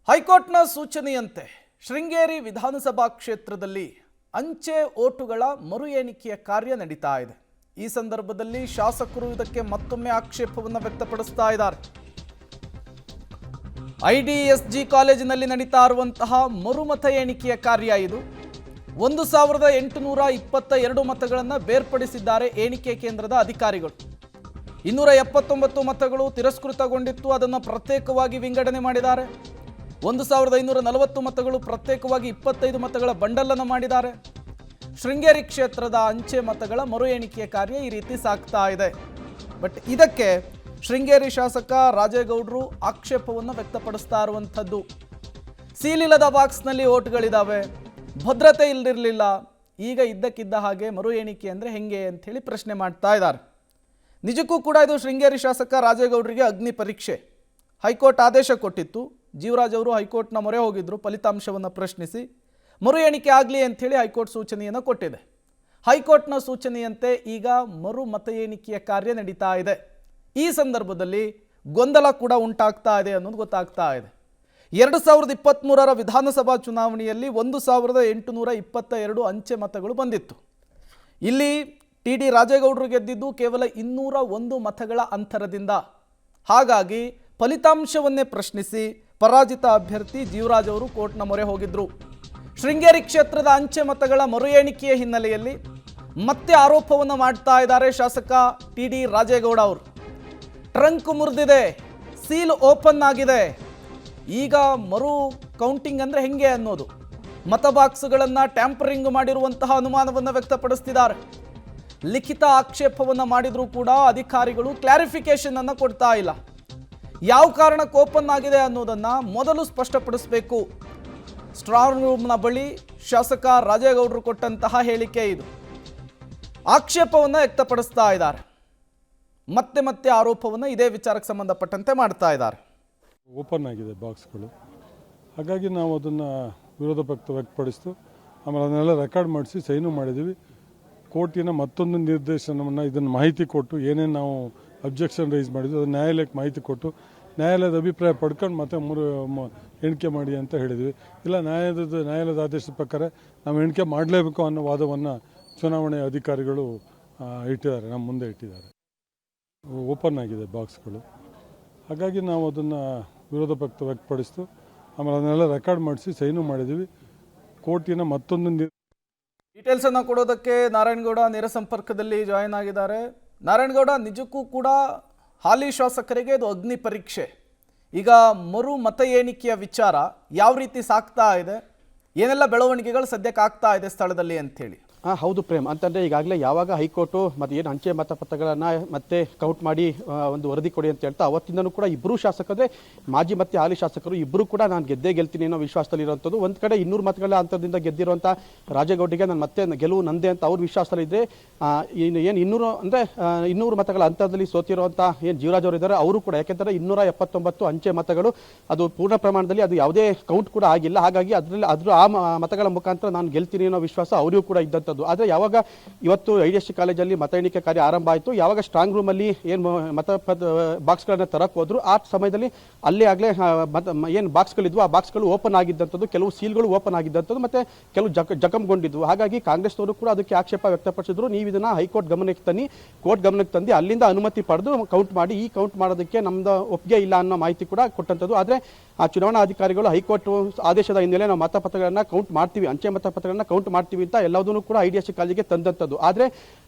ಹೈಕೋರ್ಟ್ನ ಸೂಚನೆಯಂತೆ ಶೃಂಗೇರಿ ವಿಧಾನಸಭಾ ಕ್ಷೇತ್ರದಲ್ಲಿ ಅಂಚೆ ಓಟುಗಳ ಮರು ಎಣಿಕೆಯ ಕಾರ್ಯ ನಡೀತಾ ಇದೆ. ಈ ಸಂದರ್ಭದಲ್ಲಿ ಶಾಸಕರು ಇದಕ್ಕೆ ಮತ್ತೊಮ್ಮೆ ಆಕ್ಷೇಪವನ್ನು ವ್ಯಕ್ತಪಡಿಸ್ತಾ ಇದ್ದಾರೆ. ಐಡಿಎಸ್ಜಿ ಕಾಲೇಜಿನಲ್ಲಿ ನಡೀತಾ ಇರುವಂತಹ ಮರುಮತ ಎಣಿಕೆಯ ಕಾರ್ಯ ಇದು. 1822 ಮತಗಳನ್ನು ಬೇರ್ಪಡಿಸಿದ್ದಾರೆ ಎಣಿಕೆ ಕೇಂದ್ರದ ಅಧಿಕಾರಿಗಳು. 279 ಮತಗಳು ತಿರಸ್ಕೃತಗೊಂಡಿತ್ತು, ಅದನ್ನು ಪ್ರತ್ಯೇಕವಾಗಿ ವಿಂಗಡಣೆ ಮಾಡಿದ್ದಾರೆ. 1540 ಮತಗಳು ಪ್ರತ್ಯೇಕವಾಗಿ 25 ಮತಗಳ ಬಂಡಲನ್ನು ಮಾಡಿದ್ದಾರೆ. ಶೃಂಗೇರಿ ಕ್ಷೇತ್ರದ ಅಂಚೆ ಮತಗಳ ಮರು ಎಣಿಕೆಯ ಕಾರ್ಯ ಈ ರೀತಿ ಸಾಗ್ತಾ ಇದೆ. ಬಟ್ ಇದಕ್ಕೆ ಶೃಂಗೇರಿ ಶಾಸಕ ರಾಜೇಗೌಡರು ಆಕ್ಷೇಪವನ್ನು ವ್ಯಕ್ತಪಡಿಸ್ತಾ ಇರುವಂಥದ್ದು. ಸೀಲಿಲ್ಲದ ಬಾಕ್ಸ್ನಲ್ಲಿ ಓಟ್ಗಳಿದ್ದಾವೆ, ಭದ್ರತೆ ಇಲ್ಲಿರಲಿಲ್ಲ, ಈಗ ಇದ್ದಕ್ಕಿದ್ದ ಹಾಗೆ ಮರು ಎಣಿಕೆ ಅಂದರೆ ಹೆಂಗೆ ಅಂಥೇಳಿ ಪ್ರಶ್ನೆ ಮಾಡ್ತಾ ಇದ್ದಾರೆ. ನಿಜಕ್ಕೂ ಕೂಡ ಇದು ಶೃಂಗೇರಿ ಶಾಸಕ ರಾಜೇಗೌಡರಿಗೆ ಅಗ್ನಿ ಪರೀಕ್ಷೆ. ಹೈಕೋರ್ಟ್ ಆದೇಶ ಕೊಟ್ಟಿತ್ತು. ಜೀವರಾಜ್ ಅವರು ಹೈಕೋರ್ಟ್ನ ಮೊರೆ ಹೋಗಿದ್ರು ಫಲಿತಾಂಶವನ್ನು ಪ್ರಶ್ನಿಸಿ. ಮರು ಎಣಿಕೆ ಆಗಲಿ ಅಂಥೇಳಿ ಹೈಕೋರ್ಟ್ ಸೂಚನೆಯನ್ನು ಕೊಟ್ಟಿದೆ. ಹೈಕೋರ್ಟ್ನ ಸೂಚನೆಯಂತೆ ಈಗ ಮರು ಮತ ಎಣಿಕೆಯ ಕಾರ್ಯ ನಡೀತಾ ಇದೆ. ಈ ಸಂದರ್ಭದಲ್ಲಿ ಗೊಂದಲ ಕೂಡ ಉಂಟಾಗ್ತಾ ಇದೆ ಅನ್ನೋದು ಗೊತ್ತಾಗ್ತಾ ಇದೆ. 2023ರ ವಿಧಾನಸಭಾ ಚುನಾವಣೆಯಲ್ಲಿ 1822 ಅಂಚೆ ಮತಗಳು ಬಂದಿತ್ತು. ಇಲ್ಲಿ ಟಿ.ಡಿ. ರಾಜೇಗೌಡರು ಗೆದ್ದಿದ್ದು ಕೇವಲ 201 ಮತಗಳ ಅಂತರದಿಂದ. ಹಾಗಾಗಿ ಫಲಿತಾಂಶವನ್ನೇ ಪ್ರಶ್ನಿಸಿ ಪರಾಜಿತ ಅಭ್ಯರ್ಥಿ ಜೀವರಾಜ್ ಅವರು ಕೋರ್ಟ್ನ ಮೊರೆ ಹೋಗಿದ್ರು. ಶೃಂಗೇರಿ ಕ್ಷೇತ್ರದ ಅಂಚೆ ಮತಗಳ ಮರು ಎಣಿಕೆಯ ಹಿನ್ನೆಲೆಯಲ್ಲಿ ಮತ್ತೆ ಆರೋಪವನ್ನು ಮಾಡ್ತಾ ಇದ್ದಾರೆ ಶಾಸಕ ಟಿ.ಡಿ. ರಾಜೇಗೌಡ ಅವರು. ಟ್ರಂಕ್ ಮುರಿದಿದೆ, ಸೀಲ್ ಓಪನ್ ಆಗಿದೆ, ಈಗ ಮರು ಕೌಂಟಿಂಗ್ ಅಂದರೆ ಹೆಂಗೆ ಅನ್ನೋದು. ಮತ ಬಾಕ್ಸ್ಗಳನ್ನು ಟ್ಯಾಂಪರಿಂಗ್ ಮಾಡಿರುವಂತಹ ಅನುಮಾನವನ್ನು ವ್ಯಕ್ತಪಡಿಸ್ತಿದ್ದಾರೆ. ಲಿಖಿತ ಆಕ್ಷೇಪವನ್ನು ಮಾಡಿದರೂ ಕೂಡ ಅಧಿಕಾರಿಗಳು ಕ್ಲಾರಿಫಿಕೇಶನ್ ಅನ್ನು ಕೊಡ್ತಾ ಇಲ್ಲ. ಯಾವ ಕಾರಣಕ್ಕೆ ಓಪನ್ ಆಗಿದೆ ಅನ್ನೋದನ್ನು ಮೊದಲು ಸ್ಪಷ್ಟಪಡಿಸಬೇಕು. ಸ್ಟ್ರಾಂಗ್ ರೂಮ್ನ ಬಳಿ ಶಾಸಕ ರಾಜೇಗೌಡರು ಕೊಟ್ಟಂತಹ ಹೇಳಿಕೆ ಇದು. ಆಕ್ಷೇಪವನ್ನು ವ್ಯಕ್ತಪಡಿಸ್ತಾ ಇದ್ದಾರೆ. ಮತ್ತೆ ಮತ್ತೆ ಆರೋಪವನ್ನು ಇದೇ ವಿಚಾರಕ್ಕೆ ಸಂಬಂಧಪಟ್ಟಂತೆ ಮಾಡ್ತಾ ಇದ್ದಾರೆ. ಓಪನ್ ಆಗಿದೆ ಬಾಕ್ಸ್ಗಳು, ಹಾಗಾಗಿ ನಾವು ಅದನ್ನು ವಿರೋಧ ವ್ಯಕ್ತಪಡಿಸ್ತು. ಆಮೇಲೆ ಅದನ್ನೆಲ್ಲ ರೆಕಾರ್ಡ್ ಮಾಡಿಸಿ ಸೈನು ಮಾಡಿದ್ದೀವಿ. ಕೋರ್ಟಿನ ಮತ್ತೊಂದು ನಿರ್ದೇಶನವನ್ನು ಇದನ್ನು ಮಾಹಿತಿ ಕೊಟ್ಟು ಏನೇನು ನಾವು ಅಬ್ಜೆಕ್ಷನ್ ರೈಸ್ ಮಾಡಿದ್ವಿ ಅದು ನ್ಯಾಯಾಲಯಕ್ಕೆ ಮಾಹಿತಿ ಕೊಟ್ಟು ನ್ಯಾಯಾಲಯದ ಅಭಿಪ್ರಾಯ ಪಡ್ಕೊಂಡು ಮತ್ತೆ ಎಣಿಕೆ ಮಾಡಿ ಅಂತ ಹೇಳಿದ್ವಿ. ಇಲ್ಲ ನ್ಯಾಯಾಲಯದ ಆದೇಶದ ಪ್ರಕಾರ ನಾವು ಎಣಿಕೆ ಮಾಡಲೇಬೇಕು ಅನ್ನೋ ವಾದವನ್ನು ಚುನಾವಣೆ ಅಧಿಕಾರಿಗಳು ಇಟ್ಟಿದ್ದಾರೆ, ನಮ್ಮ ಮುಂದೆ ಇಟ್ಟಿದ್ದಾರೆ. ಓಪನ್ ಆಗಿದೆ ಬಾಕ್ಸ್ಗಳು, ಹಾಗಾಗಿ ನಾವು ಅದನ್ನು ವಿರೋಧ ವ್ಯಕ್ತಪಡಿಸ್ತು. ಆಮೇಲೆ ಅದನ್ನೆಲ್ಲ ರೆಕಾರ್ಡ್ ಮಾಡಿಸಿ ಸೈನು ಮಾಡಿದ್ದೀವಿ. ಕೋರ್ಟಿನ ಮತ್ತೊಂದು ಡೀಟೇಲ್ಸನ್ನು ಕೊಡೋದಕ್ಕೆ ನಾರಾಯಣಗೌಡ ನೇರ ಸಂಪರ್ಕದಲ್ಲಿ ಜಾಯಿನ್ ಆಗಿದ್ದಾರೆ. ನಾರಾಯಣಗೌಡ, ನಿಜಕ್ಕೂ ಕೂಡ ಹಾಲಿ ಶಾಸಕರಿಗೆ ಇದು ಅಗ್ನಿ ಪರೀಕ್ಷೆ. ಈಗ ಮರು ಮತ ಎಣಿಕೆಯ ವಿಚಾರ ಯಾವ ರೀತಿ ಸಾಗ್ತಾ ಇದೆ, ಏನೆಲ್ಲ ಬೆಳವಣಿಗೆಗಳು ಸದ್ಯಕ್ಕೆ ಆಗ್ತಾ ಇದೆ ಸ್ಥಳದಲ್ಲಿ ಅಂಥೇಳಿ? ಹೌದು ಪ್ರೇಮ್, ಅಂತಂದರೆ ಈಗಾಗಲೇ ಯಾವಾಗ ಹೈಕೋರ್ಟು ಮತ್ತು ಏನು ಅಂಚೆ ಮತಪತ್ರಗಳನ್ನು ಮತ್ತೆ ಕೌಂಟ್ ಮಾಡಿ ಒಂದು ವರದಿ ಕೊಡಿ ಅಂತ ಹೇಳ್ತಾ ಅವತ್ತಿಂದನೂ ಕೂಡ ಇಬ್ಬರು ಶಾಸಕರೇ, ಮಾಜಿ ಮತ್ತು ಹಾಲಿ ಶಾಸಕರು ಇಬ್ಬರು ಕೂಡ ನಾನು ಗೆಲ್ತೀನಿ ಅನ್ನೋ ವಿಶ್ವಾಸದಲ್ಲಿರುವಂಥದ್ದು. ಒಂದು ಕಡೆ 200 ಮತಗಳ ಅಂತರದಿಂದ ಗೆದ್ದಿರುವಂಥ ರಾಜೇಗೌಡರಿಗೆ ನಾನು ಮತ್ತೆ ಗೆಲುವು ನಂದೆ ಅಂತ ಅವ್ರ ವಿಶ್ವಾಸದಲ್ಲಿದ್ದರೆ, ಏನು 200 ಮತಗಳ ಅಂತರದಲ್ಲಿ ಸೋತಿರುವಂಥ ಏನು ಜೀವರಾಜ್ ಅವರು ಇದ್ದಾರೆ ಅವರು ಕೂಡ, ಯಾಕೆಂದರೆ 279 ಅಂಚೆ ಮತಗಳು ಅದು ಪೂರ್ಣ ಪ್ರಮಾಣದಲ್ಲಿ ಅದು ಯಾವುದೇ ಕೌಂಟ್ ಕೂಡ ಆಗಿಲ್ಲ. ಹಾಗಾಗಿ ಆ ಮತಗಳ ಮುಖಾಂತರ ನಾನು ಗೆಲ್ತೀನಿ ಅನ್ನೋ ವಿಶ್ವಾಸ ಅವರಿಗೂ ಕೂಡ ಇದ್ದಂಥದ್ದು. ಆದರೆ ಯಾವಾಗ ಇವತ್ತು ಐಡಿಎಸ್ಜಿ ಕಾಲೇಜಲ್ಲಿ ಮತ ಎಣಿಕೆ ಕಾರ್ಯ ಆರಂಭ ಆಯಿತು, ಯಾವಾಗ ಸ್ಟ್ರಾಂಗ್ ರೂಮಲ್ಲಿ ಏನು ಮತ ಬಾಕ್ಸ್ಗಳನ್ನ ತರಕ್ಕೆ ಹೋದ್ರು ಆ ಸಮಯದಲ್ಲಿ ಅಲ್ಲೇ ಆಗಲೇ ಏನು ಬಾಕ್ಸ್ಗಳಿದ್ವು ಆ ಬಾಕ್ಸ್ಗಳು ಓಪನ್ ಆಗಿದ್ದಂಥದ್ದು, ಕೆಲವು ಸೀಲ್ಗಳು ಓಪನ್ ಆಗಿದ್ದಂಥದ್ದು ಮತ್ತು ಕೆಲವು ಜಖಂಗೊಂಡಿದ್ವು. ಹಾಗಾಗಿ ಕಾಂಗ್ರೆಸ್ನವರು ಕೂಡ ಅದಕ್ಕೆ ಆಕ್ಷೇಪ ವ್ಯಕ್ತಪಡಿಸಿದ್ರು. ನೀವು ಇದನ್ನು ಹೈಕೋರ್ಟ್ ಗಮನಕ್ಕೆ ತನ್ನಿ, ಕೋರ್ಟ್ ಗಮನಕ್ಕೆ ತಂದು ಅಲ್ಲಿಂದ ಅನುಮತಿ ಪಡೆದು ಕೌಂಟ್ ಮಾಡಿ, ಈ ಕೌಂಟ್ ಮಾಡೋದಕ್ಕೆ ನಮ್ದು ಒಪ್ಪಿಗೆ ಇಲ್ಲ ಅನ್ನೋ ಮಾಹಿತಿ ಕೂಡ ಕೊಟ್ಟಂಥದ್ದು. ಆದರೆ ಆ ಚುನಾವಣಾ ಅಧಿಕಾರಿಗಳು ಹೈಕೋರ್ಟ್ ಆದೇಶದ ಹಿನ್ನೆಲೆ ನಾವು ಮತಪತ್ರಗಳನ್ನು ಕೌಂಟ್ ಮಾಡ್ತೀವಿ, ಅಂಚೆ ಮತಪತ್ರಗಳನ್ನು ಕೌಂಟ್ ಮಾಡ್ತೀವಿ ಅಂತ ಎಲ್ಲದೂ ಕೂಡ ಐಡಿಎಸ್ಜಿ ಕಾಲೇಜಿಗೆ ತಂದಂಥದ್ದು. ಆದರೆ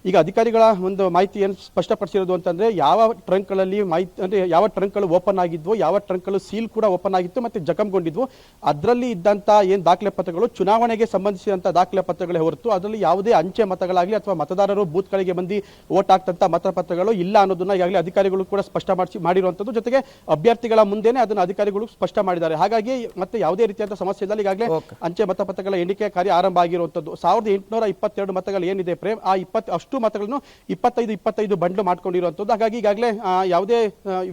ಈಗ ಅಧಿಕಾರಿಗಳ ಒಂದು ಮಾಹಿತಿ ಏನು ಸ್ಪಷ್ಟಪಡಿಸಿರೋದು ಅಂತಂದರೆ ಯಾವ ಟ್ರಂಕ್ಗಳಲ್ಲಿ ಮಾಹಿತಿ ಅಂದರೆ ಯಾವ ಟ್ರಂಕ್ಗಳು ಓಪನ್ ಆಗಿದ್ವು, ಯಾವ ಟ್ರಂಕ್ಗಳು ಸೀಲ್ ಕೂಡ ಓಪನ್ ಆಗಿತ್ತು ಮತ್ತು ಜಖಂಗೊಂಡಿದ್ವು, ಅದರಲ್ಲಿ ಇದ್ದಂಥ ಏನು ದಾಖಲೆ ಪತ್ರಗಳು ಚುನಾವಣೆಗೆ ಸಂಬಂಧಿಸಿದಂಥ ದಾಖಲೆ ಪತ್ರಗಳೇ ಹೊರತು ಅದರಲ್ಲಿ ಯಾವುದೇ ಅಂಚೆ ಮತಗಳಾಗಲಿ ಅಥವಾ ಮತದಾರರು ಬೂತ್ಗಳಿಗೆ ಬಂದು ವೋಟ್ ಹಾಕ್ತಂಥ ಮತಪತ್ರಗಳು ಇಲ್ಲ ಅನ್ನೋದನ್ನ ಈಗಾಗಲೇ ಅಧಿಕಾರಿಗಳು ಕೂಡ ಸ್ಪಷ್ಟ ಮಾಡಿರುವಂಥದ್ದು. ಜೊತೆಗೆ ಅಭ್ಯರ್ಥಿಗಳ ಮುಂದೆನೇ ಅದನ್ನು ಅಧಿಕಾರಿಗಳು ಸ್ಪಷ್ಟ ಮಾಡಿದ್ದಾರೆ. ಹಾಗಾಗಿ ಮತ್ತೆ ಯಾವುದೇ ರೀತಿಯಾದ ಸಮಸ್ಯೆ ಇಲ್ಲ. ಈಗಾಗಲೇ ಅಂಚೆ ಮತಪತ್ರಗಳ ಎಣಿಕೆ ಕಾರ್ಯ ಆರಂಭ ಆಗಿರುವಂಥದ್ದು. 1822 ಮತಗಳು ಏನಿದೆ ಪ್ರೇಮ್, ಆ ಅಷ್ಟು ಮತಗಳನ್ನು 25 ಬಂಡ್ಲು ಮಾಡ್ಕೊಂಡಿರುವಂಥದ್ದು. ಹಾಗಾಗಿ ಈಗಾಗಲೇ ಯಾವುದೇ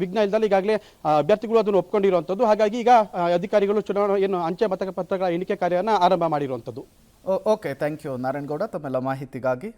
ವಿಘ್ನ ಇಲ್ಲದಲ್ಲಿ ಈಗಾಗಲೇ ಅಭ್ಯರ್ಥಿಗಳು ಅದನ್ನು ಒಪ್ಕೊಂಡಿರುವಂಥದ್ದು. ಹಾಗಾಗಿ ಈಗ ಅಧಿಕಾರಿಗಳು ಚುನಾವಣಾ ಏನು ಅಂಚೆ ಮತಪತ್ರಗಳ ಎಣಿಕೆ ಕಾರ್ಯವನ್ನು ಆರಂಭ ಮಾಡಿರುವಂಥದ್ದು. ಓಕೆ, ಥ್ಯಾಂಕ್ ಯು ನಾರಾಯಣಗೌಡ ತಮ್ಮೆಲ್ಲ ಮಾಹಿತಿಗಾಗಿ.